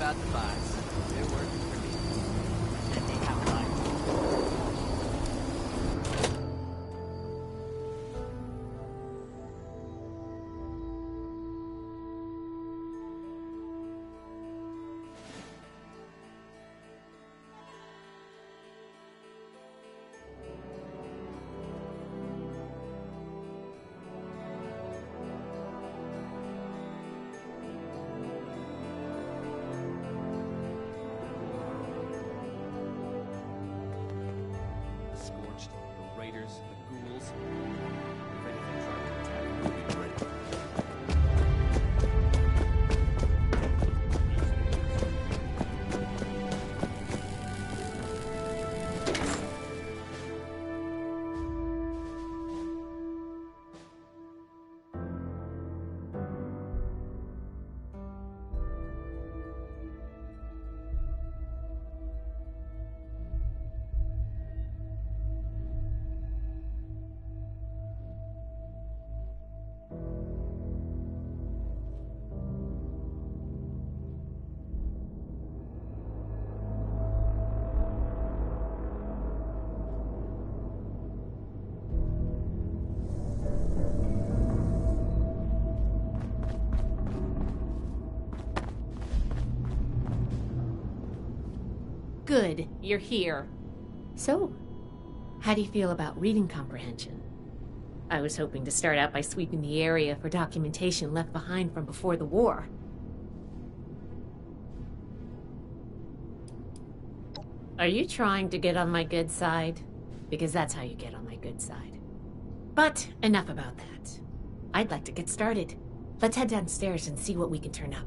about the bots. They're working for me. Let me have mine. Scorched, the raiders, the ghouls. If anything tried to attack, we'd be ready. Good, you're here. So, how do you feel about reading comprehension? I was hoping to start out by sweeping the area for documentation left behind from before the war. Are you trying to get on my good side? Because that's how you get on my good side. But enough about that. I'd like to get started. Let's head downstairs and see what we can turn up.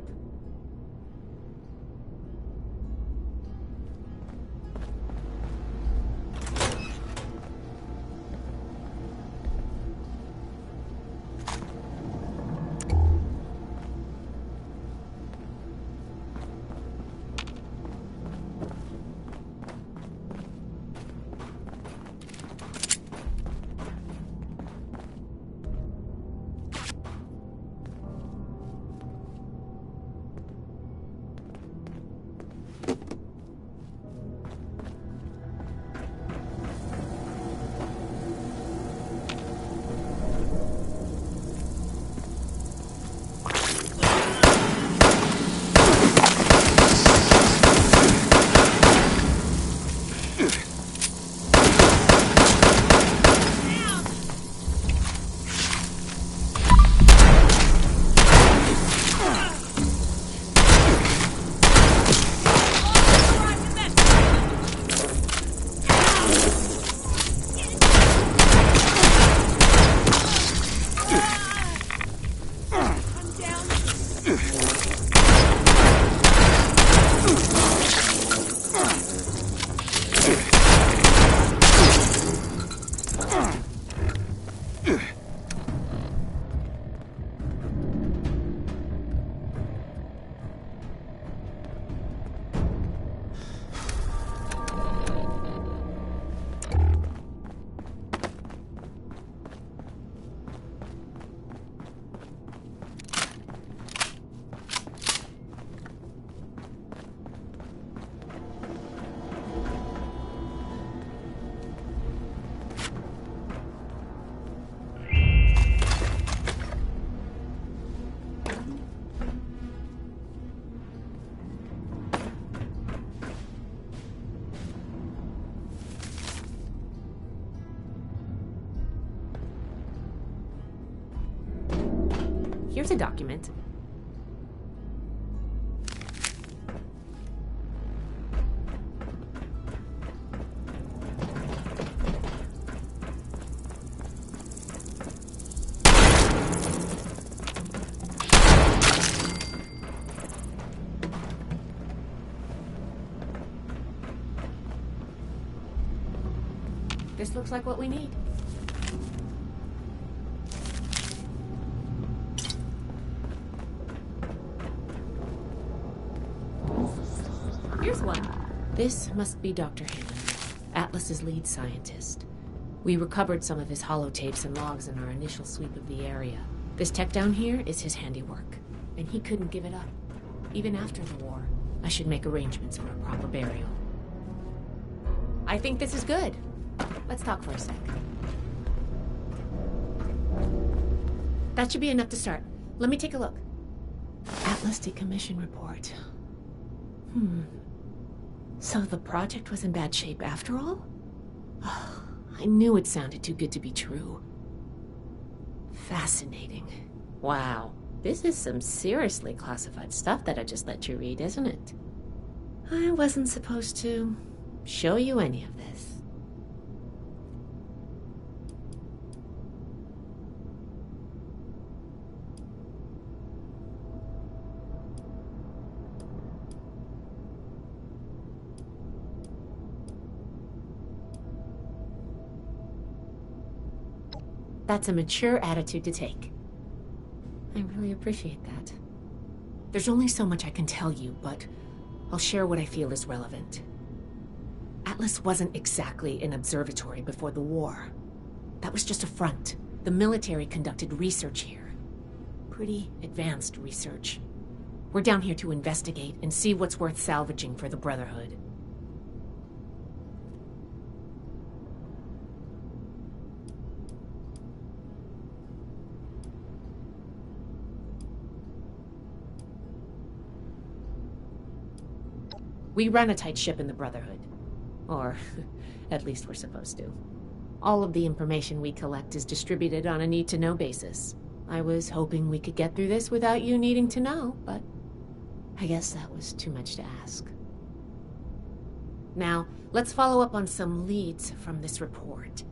Here's a document. This looks like what we need. Here's one. This must be Dr. Hammond, Atlas's lead scientist. We recovered some of his holotapes and logs in our initial sweep of the area. This tech down here is his handiwork, and he couldn't give it up, even after the war. I should make arrangements for a proper burial. I think this is good. Let's talk for a sec. That should be enough to start. Let me take a look. Atlas decommission report. So the project was in bad shape after all? Oh, I knew it sounded too good to be true. Fascinating. Wow. This is some seriously classified stuff that I just let you read, isn't it? I wasn't supposed to show you any of this. That's a mature attitude to take. I really appreciate that. There's only so much I can tell you, but I'll share what I feel is relevant. Atlas wasn't exactly an observatory before the war. That was just a front. The military conducted research here. Pretty advanced research. We're down here to investigate and see what's worth salvaging for the Brotherhood. We run a tight ship in the Brotherhood. Or, at least we're supposed to. All of the information we collect is distributed on a need-to-know basis. I was hoping we could get through this without you needing to know, but I guess that was too much to ask. Now, let's follow up on some leads from this report.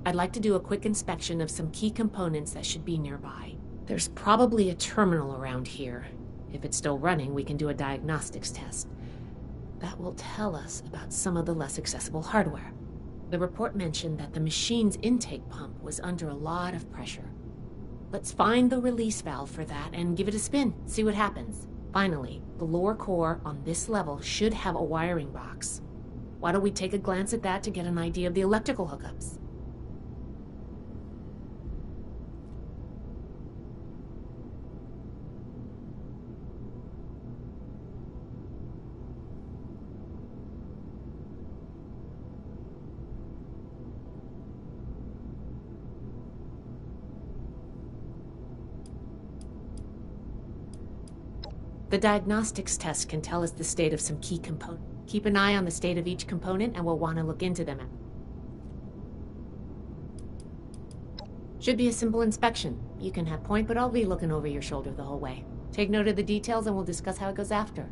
I'd like to do a quick inspection of some key components that should be nearby. There's probably a terminal around here. If it's still running, we can do a diagnostics test. That will tell us about some of the less accessible hardware. The report mentioned that the machine's intake pump was under a lot of pressure. Let's find the release valve for that and give it a spin, see what happens. Finally, the lower core on this level should have a wiring box. Why don't we take a glance at that to get an idea of the electrical hookups? The diagnostics test can tell us the state of some key components. Keep an eye on the state of each component and we'll want to look into them. Should be a simple inspection. You can have point, but I'll be looking over your shoulder the whole way. Take note of the details and we'll discuss how it goes after.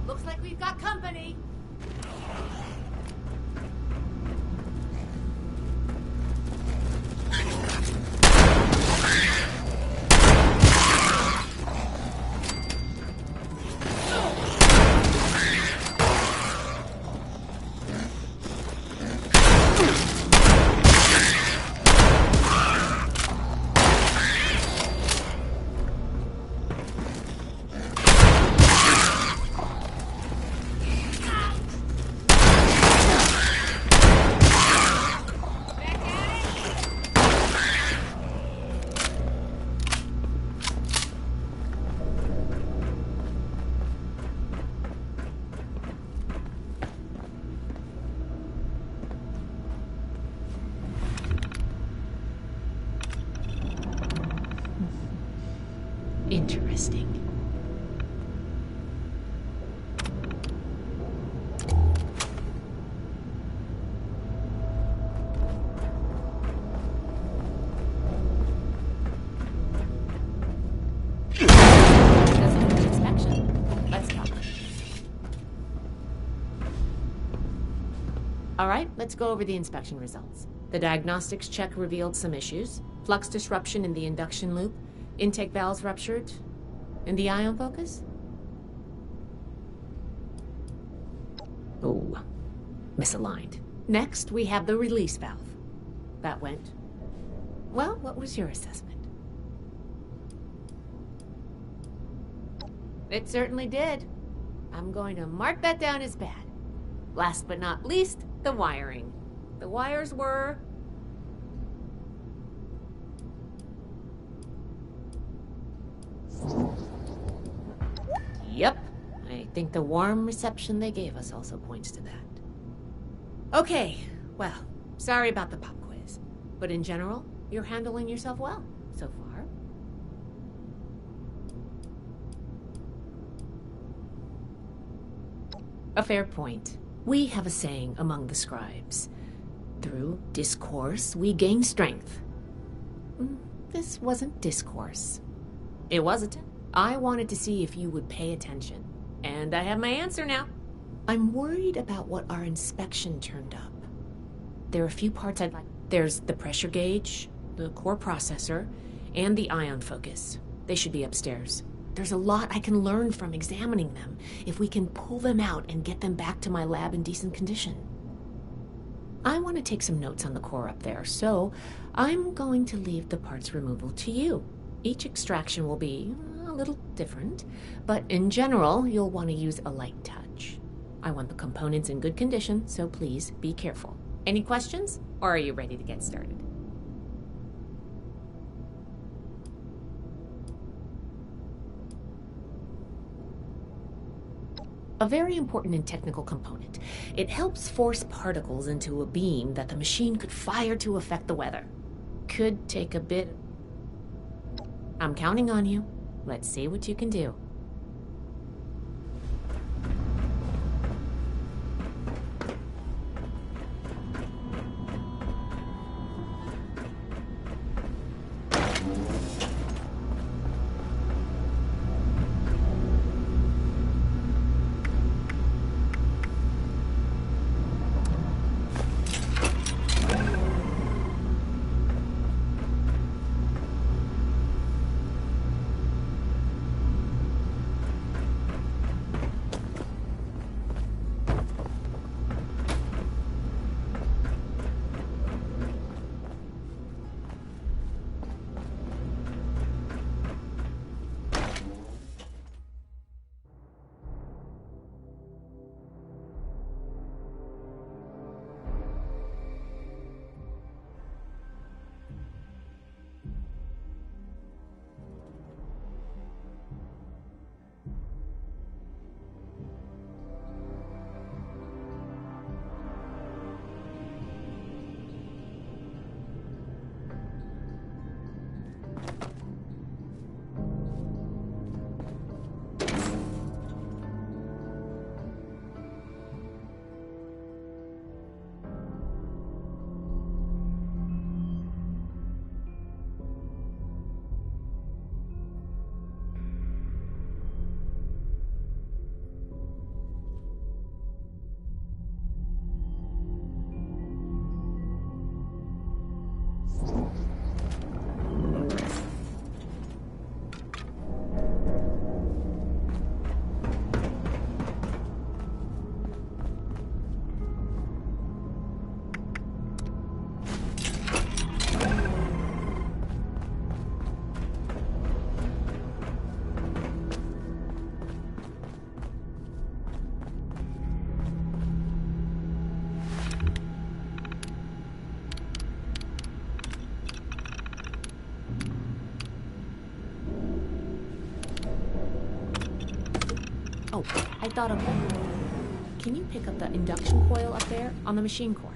Looks like we've got company. Interesting. All right, let's go over the inspection results. The diagnostics check revealed some issues. Flux disruption in the induction loop, intake valves ruptured, and the ion focus? Oh, misaligned. Next, we have the release valve. That went. Well, what was your assessment? It certainly did. I'm going to mark that down as bad. Last but not least, the wiring. The wires were... Yep. I think the warm reception they gave us also points to that. Okay, well, sorry about the pop quiz. But in general, you're handling yourself well so far. A fair point. We have a saying among the scribes. Through discourse, we gain strength. This wasn't discourse. It wasn't. I wanted to see if you would pay attention. And I have my answer now. I'm worried about what our inspection turned up. There are a few parts I'd like. There's the pressure gauge, the core processor, and the ion focus. They should be upstairs. There's a lot I can learn from examining them if we can pull them out and get them back to my lab in decent condition. I want to take some notes on the core up there, so I'm going to leave the parts removal to you. Each extraction will be a little different, but in general, you'll want to use a light touch. I want the components in good condition, so please be careful. Any questions, or are you ready to get started? A very important and technical component. It helps force particles into a beam that the machine could fire to affect the weather. Could take a bit. I'm counting on you. Let's see what you can do. Oh, I thought of that. Can you pick up the induction coil up there on the machine core?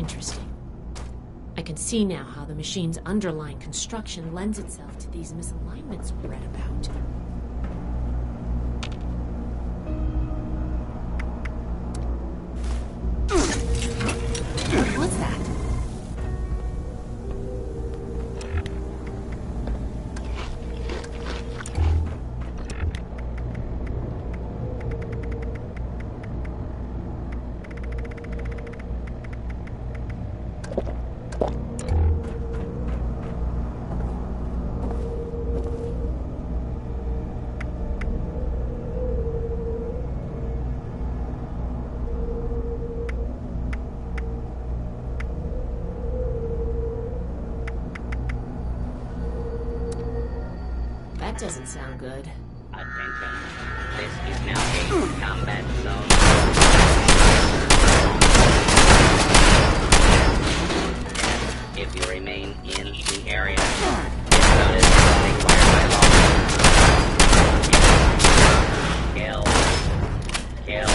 Interesting. I can see now how the machine's underlying construction lends itself to these misalignments we read about. What's that? That doesn't sound good. Attention. This is now a combat zone. If you remain in the area, it's notice required by law. Kill. Kill.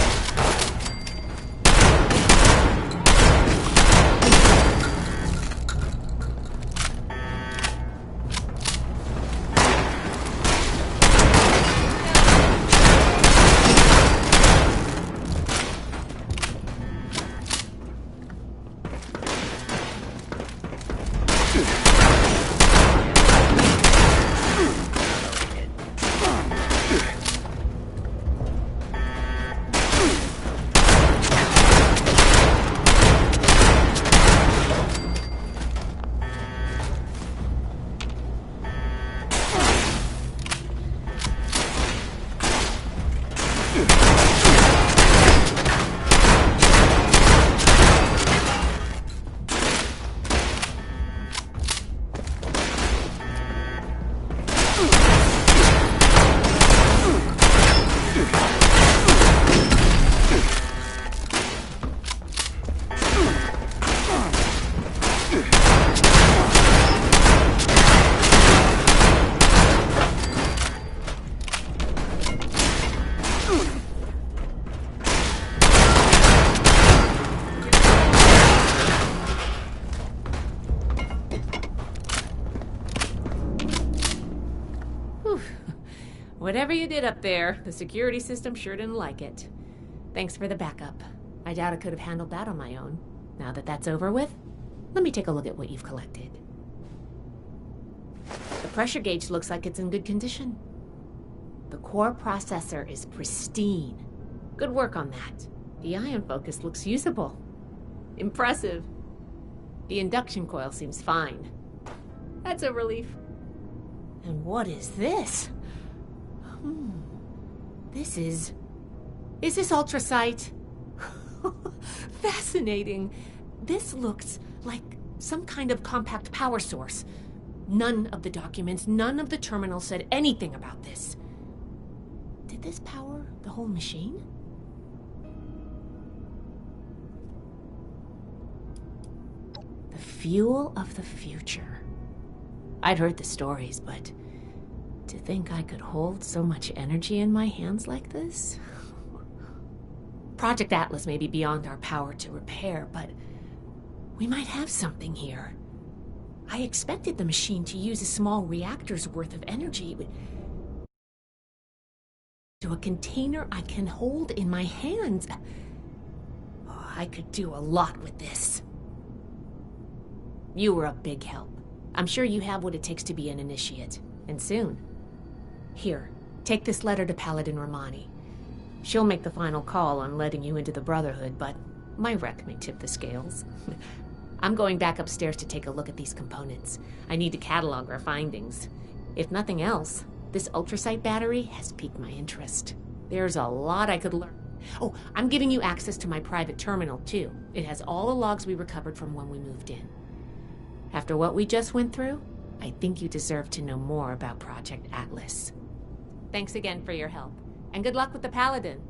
Whatever you did up there, the security system sure didn't like it. Thanks for the backup. I doubt I could have handled that on my own. Now that that's over with, let me take a look at what you've collected. The pressure gauge looks like it's in good condition. The core processor is pristine. Good work on that. The ion focus looks usable. Impressive. The induction coil seems fine. That's a relief. And what is this? This is this ultrasight? Fascinating. This looks like some kind of compact power source. None of the documents, none of the terminals said anything about this. Did this power the whole machine? The fuel of the future. I'd heard the stories, but to think I could hold so much energy in my hands like this? Project Atlas may be beyond our power to repair, but we might have something here. I expected the machine to use a small reactor's worth of energy to a container I can hold in my hands. Oh, I could do a lot with this. You were a big help. I'm sure you have what it takes to be an initiate, and soon. Here, take this letter to Paladin Romani. She'll make the final call on letting you into the Brotherhood, but my wreck may tip the scales. I'm going back upstairs to take a look at these components. I need to catalog our findings. If nothing else, this ultrasight battery has piqued my interest. There's a lot I could learn. Oh, I'm giving you access to my private terminal, too. It has all the logs we recovered from when we moved in. After what we just went through, I think you deserve to know more about Project Atlas. Thanks again for your help, and good luck with the Paladin.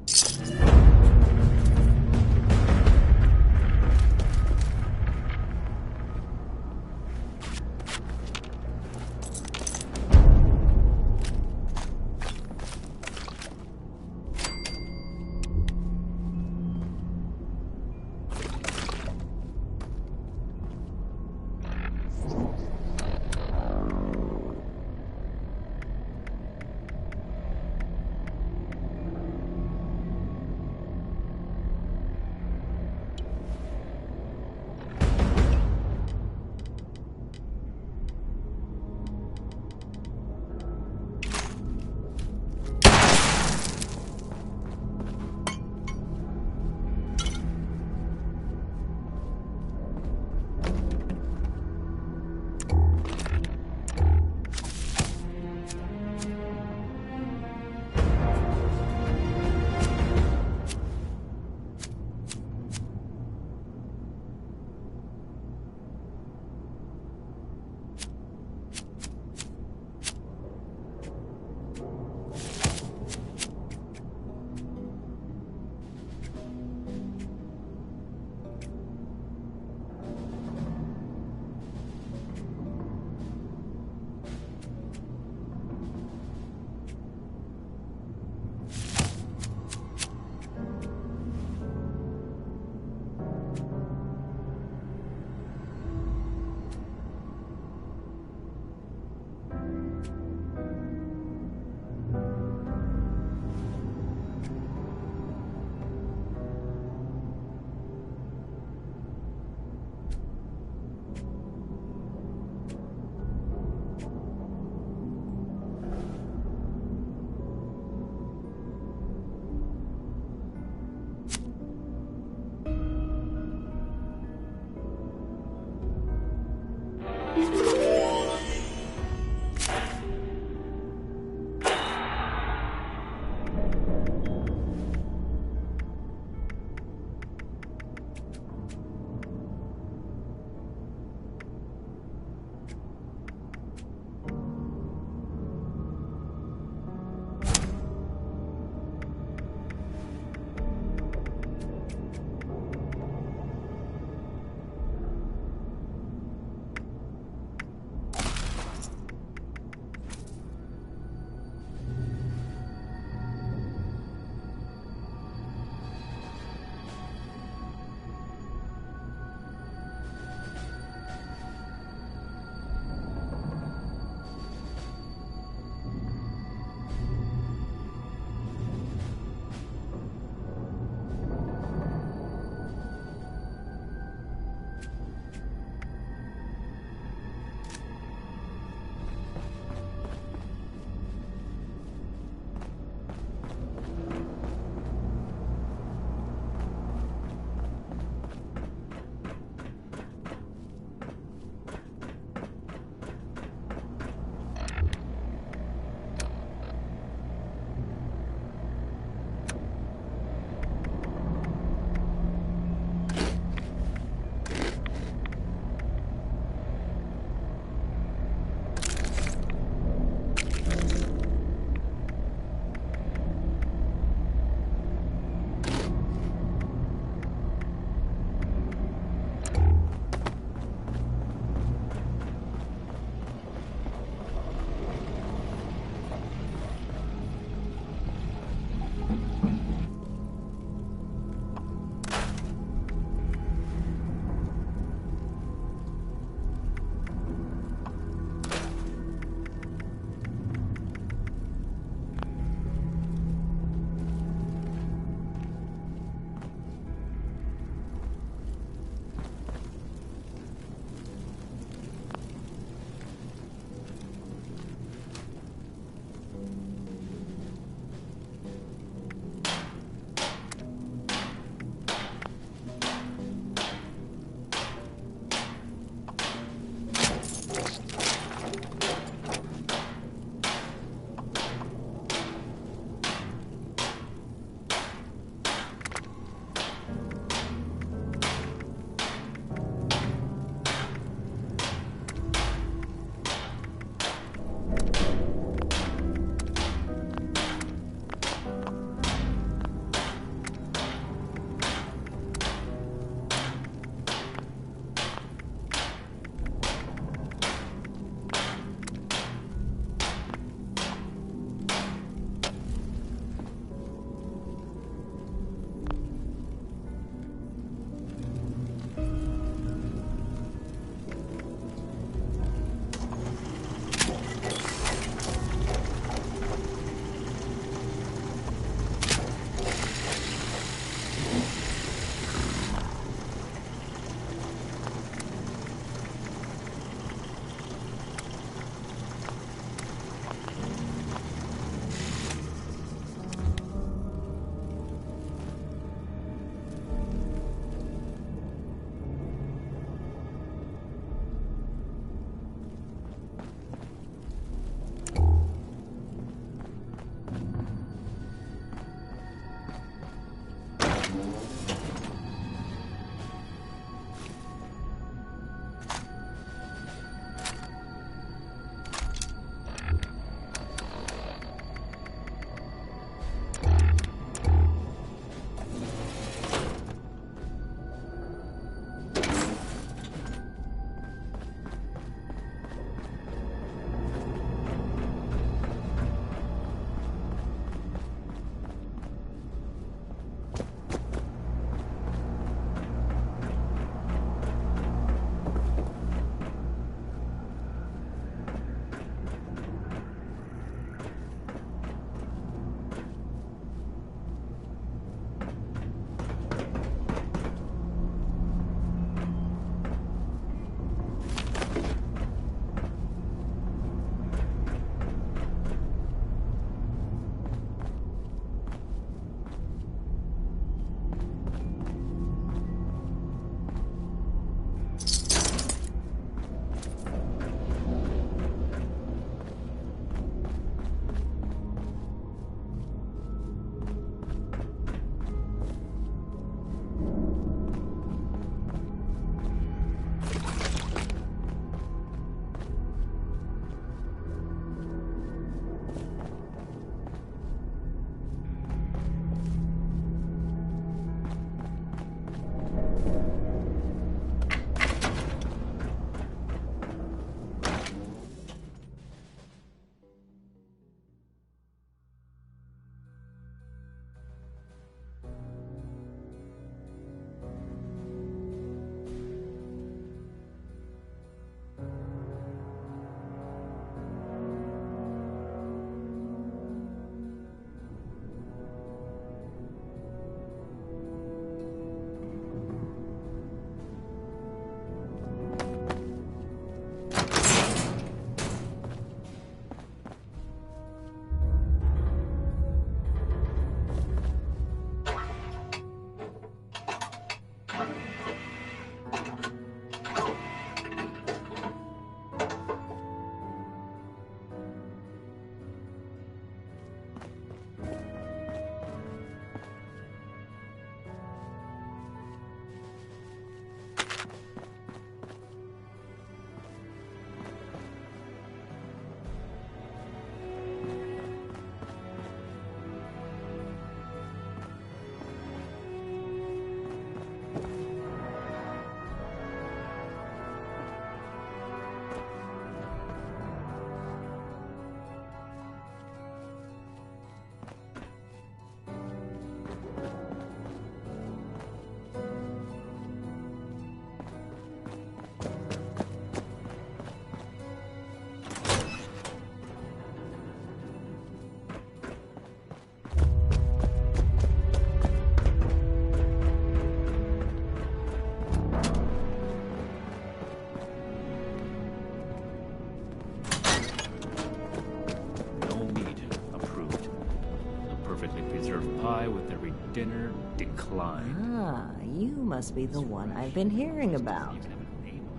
Skinner declined. Ah, you must be the one I've been hearing about.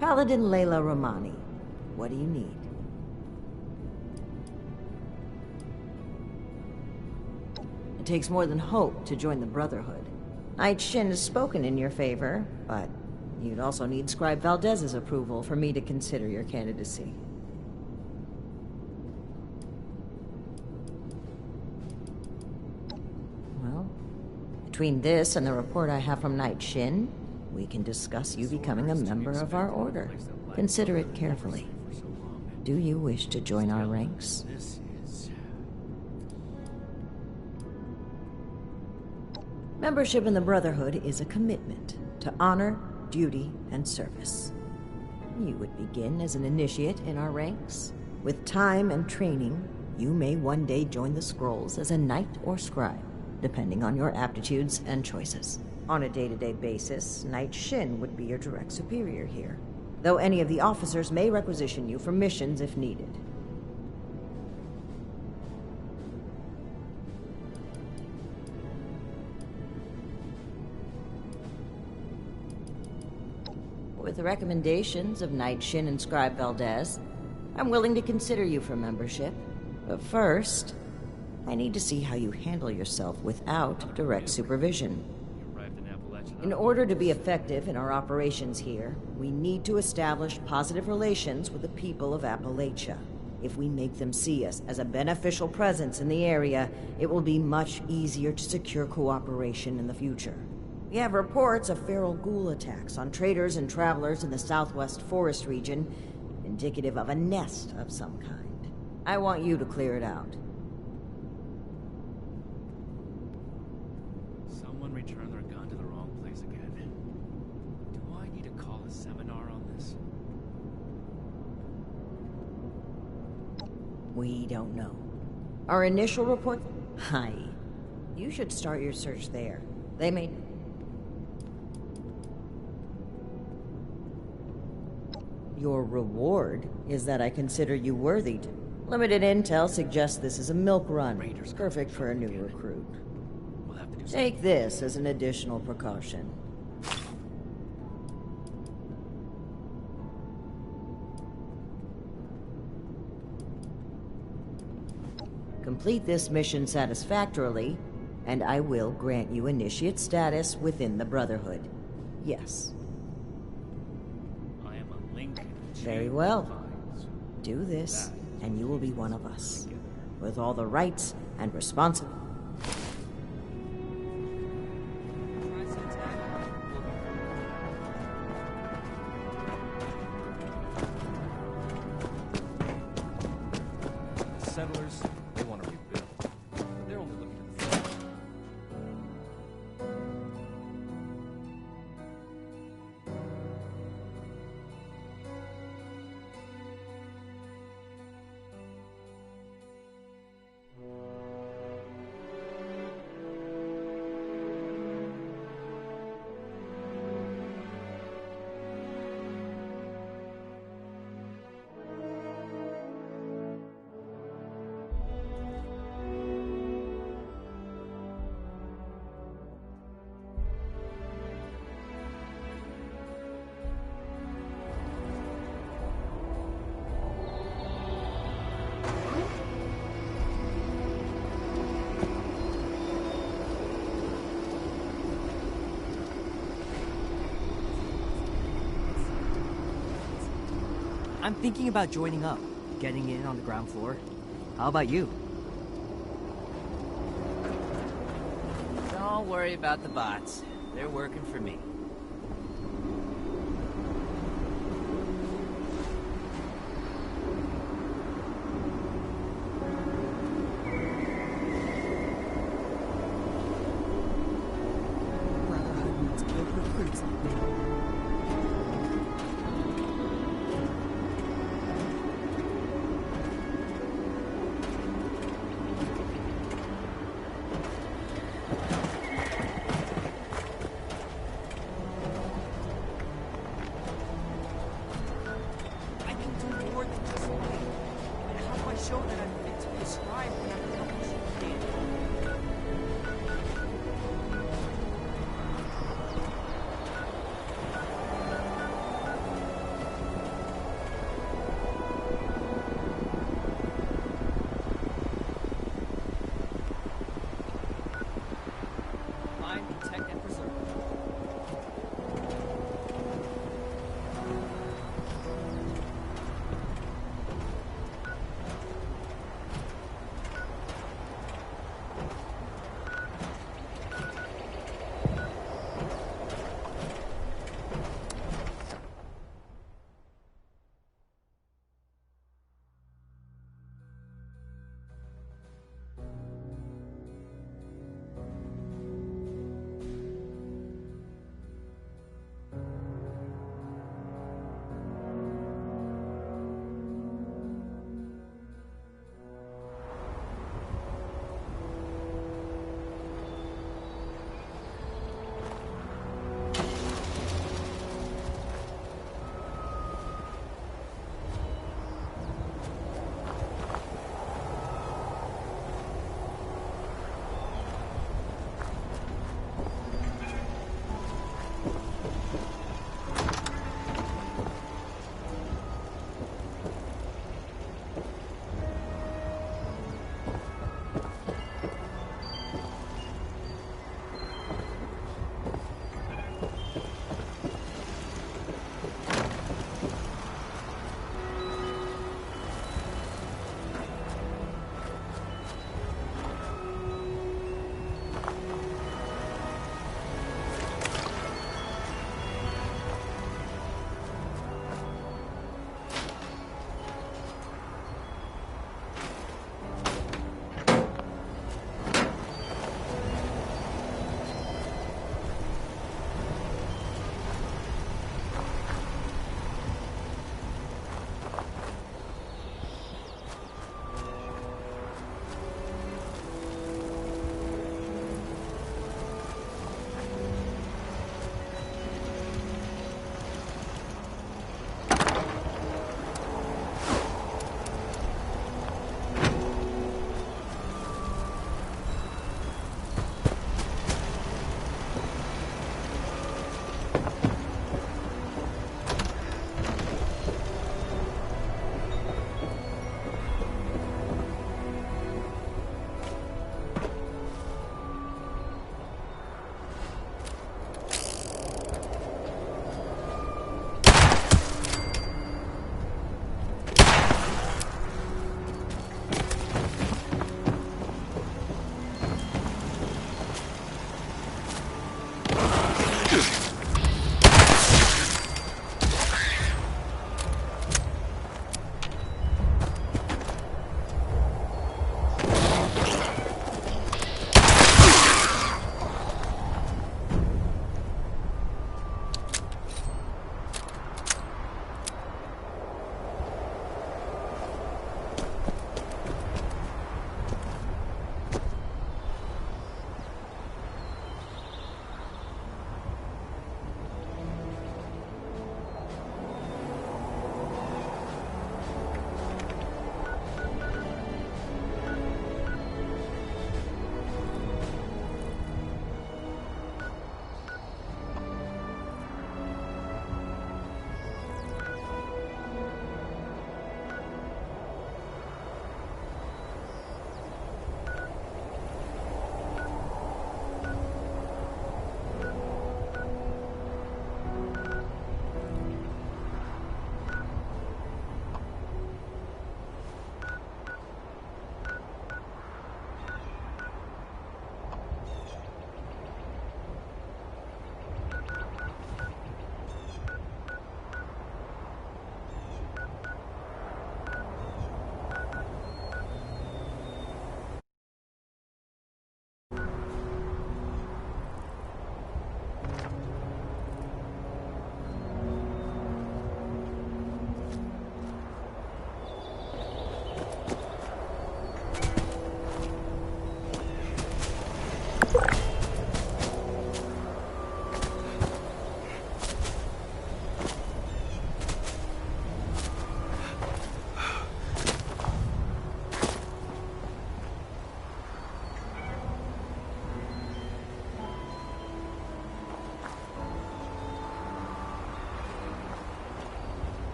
Paladin Layla Romani. What do you need? It takes more than hope to join the Brotherhood. Knight Shin has spoken in your favor, but you'd also need Scribe Valdez's approval for me to consider your candidacy. Well, between this and the report I have from Knight Shin, we can discuss you becoming a member of our order. Consider it carefully. Do you wish to join our ranks? This is... Membership in the Brotherhood is a commitment to honor, duty, and service. You would begin as an initiate in our ranks. With time and training, you may one day join the Scrolls as a knight or scribe, depending on your aptitudes and choices. On a day-to-day basis, Knight Shin would be your direct superior here, though any of the officers may requisition you for missions if needed. With the recommendations of Knight Shin and Scribe Valdez, I'm willing to consider you for membership. But first, I need to see how you handle yourself without direct supervision. You arrived in Appalachia. In order to be effective in our operations here, we need to establish positive relations with the people of Appalachia. If we make them see us as a beneficial presence in the area, it will be much easier to secure cooperation in the future. We have reports of feral ghoul attacks on traders and travelers in the southwest forest region, indicative of a nest of some kind. I want you to clear it out. Someone returned their gun to the wrong place again. Do I need to call a seminar on this? We don't know. Our initial report... Hi. You should start your search there. They may... Your reward is that I consider you worthy to. Limited intel suggests this is a milk run. Raiders Perfect for a new recruit. We'll have to do something. Take this as an additional precaution. Complete this mission satisfactorily, and I will grant you initiate status within the Brotherhood. Yes. I am a link in the Very chain well. that binds. Do this, and you will be one of us, with all the rights and responsibilities. Settlers, they want to rebuild, but they're only looking at the front. I'm thinking about joining up, getting in on the ground floor. How about you? Don't worry about the bots. They're working for me. Brotherhood needs good recruits like me.